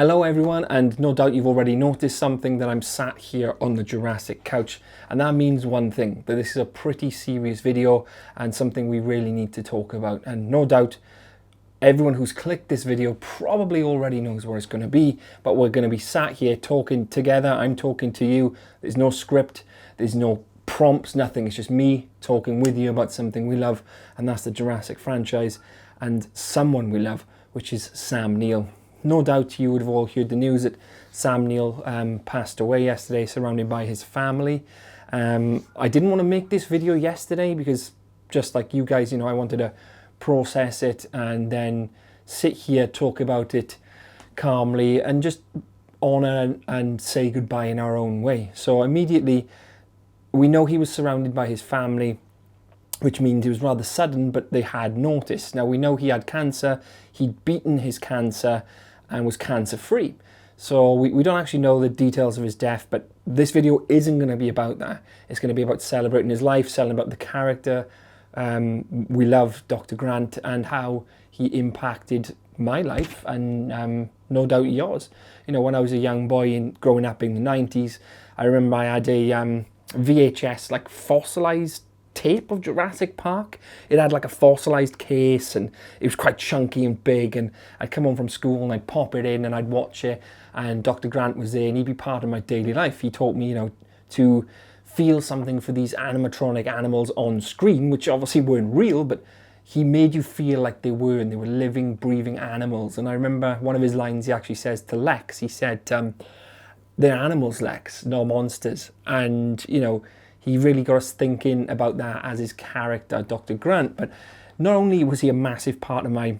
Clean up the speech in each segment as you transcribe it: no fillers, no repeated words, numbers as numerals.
Hello everyone, and no doubt you've already noticed something, that I'm sat here on the Jurassic couch, and that means one thing, that this is a pretty serious video and something we really need to talk about. And no doubt everyone who's clicked this video probably already knows where it's going to be, but we're going to be sat here talking together. I'm talking to you. There's no script, there's no prompts, nothing. It's just me talking with you about something we love, and that's the Jurassic franchise and someone we love, which is Sam Neill. No doubt you would have all heard the news that Sam Neill passed away yesterday, surrounded by his family. I didn't want to make this video yesterday because, just like you guys, I wanted to process it and then sit here, talk about it calmly and just honour and say goodbye in our own way. So immediately, we know he was surrounded by his family, which means it was rather sudden, but they had noticed. Now, we know he had cancer, he'd beaten his cancer and was cancer-free. So we don't actually know the details of his death, but this video isn't going to be about that. It's going to be about celebrating his life, celebrating about the character. We love Dr. Grant and how he impacted my life and no doubt yours. When I was a young boy and growing up in the 90s, I remember I had a VHS, like fossilized tape of Jurassic Park. It had like a fossilized case and it was quite chunky and big, and I'd come home from school and I'd pop it in and I'd watch it, and Dr. Grant was there and he'd be part of my daily life. He taught me, to feel something for these animatronic animals on screen, which obviously weren't real, but he made you feel like they were, and they were living, breathing animals. And I remember one of his lines he actually says to Lex, he said, they're animals, Lex, no monsters. And, he really got us thinking about that as his character, Dr. Grant. But not only was he a massive part of my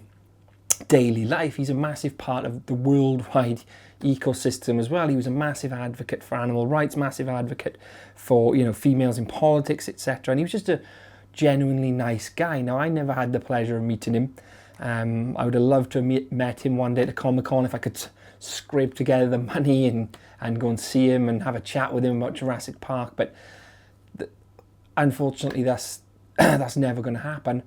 daily life, he's a massive part of the worldwide ecosystem as well. He was a massive advocate for animal rights, massive advocate for, females in politics, etc. And he was just a genuinely nice guy. Now, I never had the pleasure of meeting him. I would have loved to have met him one day at a Comic-Con if I could scrape together the money and go and see him and have a chat with him about Jurassic Park. But unfortunately, that's never going to happen.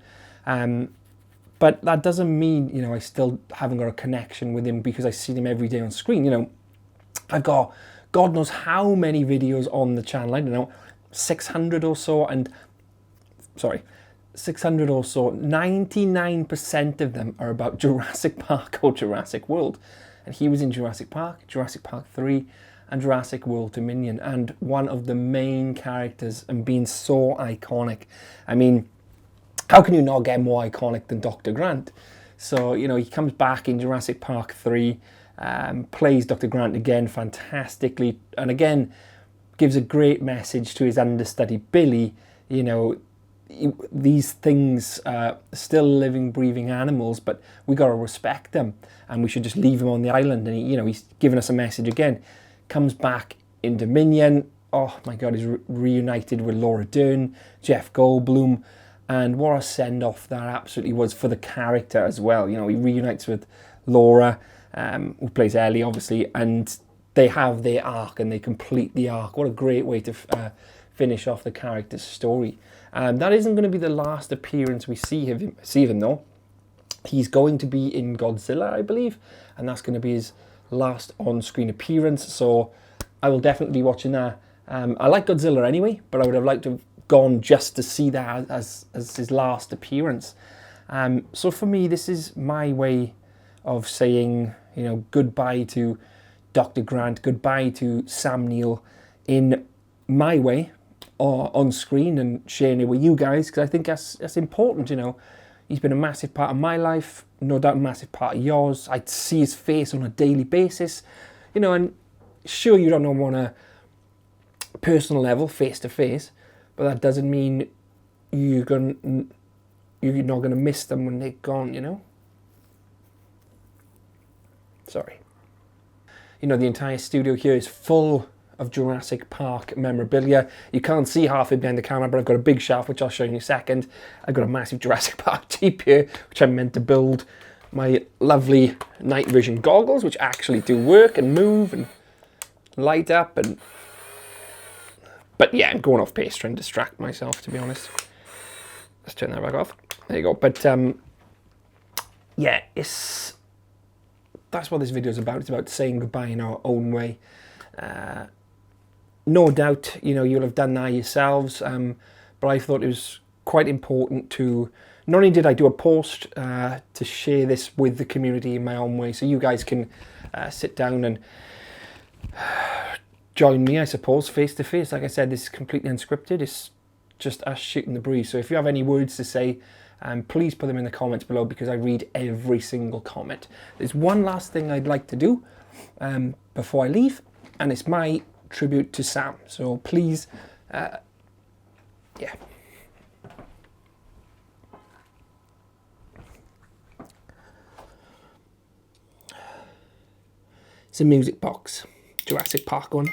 But that doesn't mean, I still haven't got a connection with him because I see him every day on screen. I've got God knows how many videos on the channel. I don't know, 600 or so. 99% of them are about Jurassic Park or Jurassic World. And he was in Jurassic Park, Jurassic Park 3, and Jurassic World Dominion, and one of the main characters and being so iconic. I mean, how can you not get more iconic than Dr. Grant? So, he comes back in Jurassic Park 3, plays Dr. Grant again fantastically, and again, gives a great message to his understudy, Billy. These things are still living, breathing animals, but we got to respect them, and we should just leave them on the island. And he's giving us a message again. Comes back in Dominion. Oh my God, he's reunited with Laura Dern, Jeff Goldblum, and what a send-off that absolutely was for the character as well. He reunites with Laura, who plays Ellie, obviously, and they have their arc and they complete the arc. What a great way to finish off the character's story. That isn't going to be the last appearance we see of him though. He's going to be in Godzilla, I believe, and that's going to be his last on-screen appearance, so I will definitely be watching that. I like Godzilla anyway, but I would have liked to have gone just to see that as his last appearance. So for me, this is my way of saying, goodbye to Dr. Grant, goodbye to Sam Neill in my way, or on screen, and sharing it with you guys, because I think that's important. He's been a massive part of my life, no doubt a massive part of yours. I see his face on a daily basis, and sure, you don't know him on a personal level, face to face, but that doesn't mean you're not going to miss them when they're gone, Sorry. The entire studio here is full of Jurassic Park memorabilia. You can't see half it behind the camera, but I've got a big shelf, which I'll show you in a second. I've got a massive Jurassic Park Jeep here, which I'm meant to build. My lovely night vision goggles, which actually do work and move and light up. But yeah, I'm going off pace, trying to distract myself, to be honest. Let's turn that back off. There you go. But yeah, that's what this video is about. It's about saying goodbye in our own way. No doubt, you know, you'll have done that yourselves, but I thought it was quite important to, not only did I do a post to share this with the community in my own way, so you guys can sit down and join me, I suppose, face to face. Like I said, this is completely unscripted. It's just us shooting the breeze. So if you have any words to say, please put them in the comments below, because I read every single comment. There's one last thing I'd like to do before I leave, and it's my tribute to Sam. So please, yeah. It's a music box, Jurassic Park one.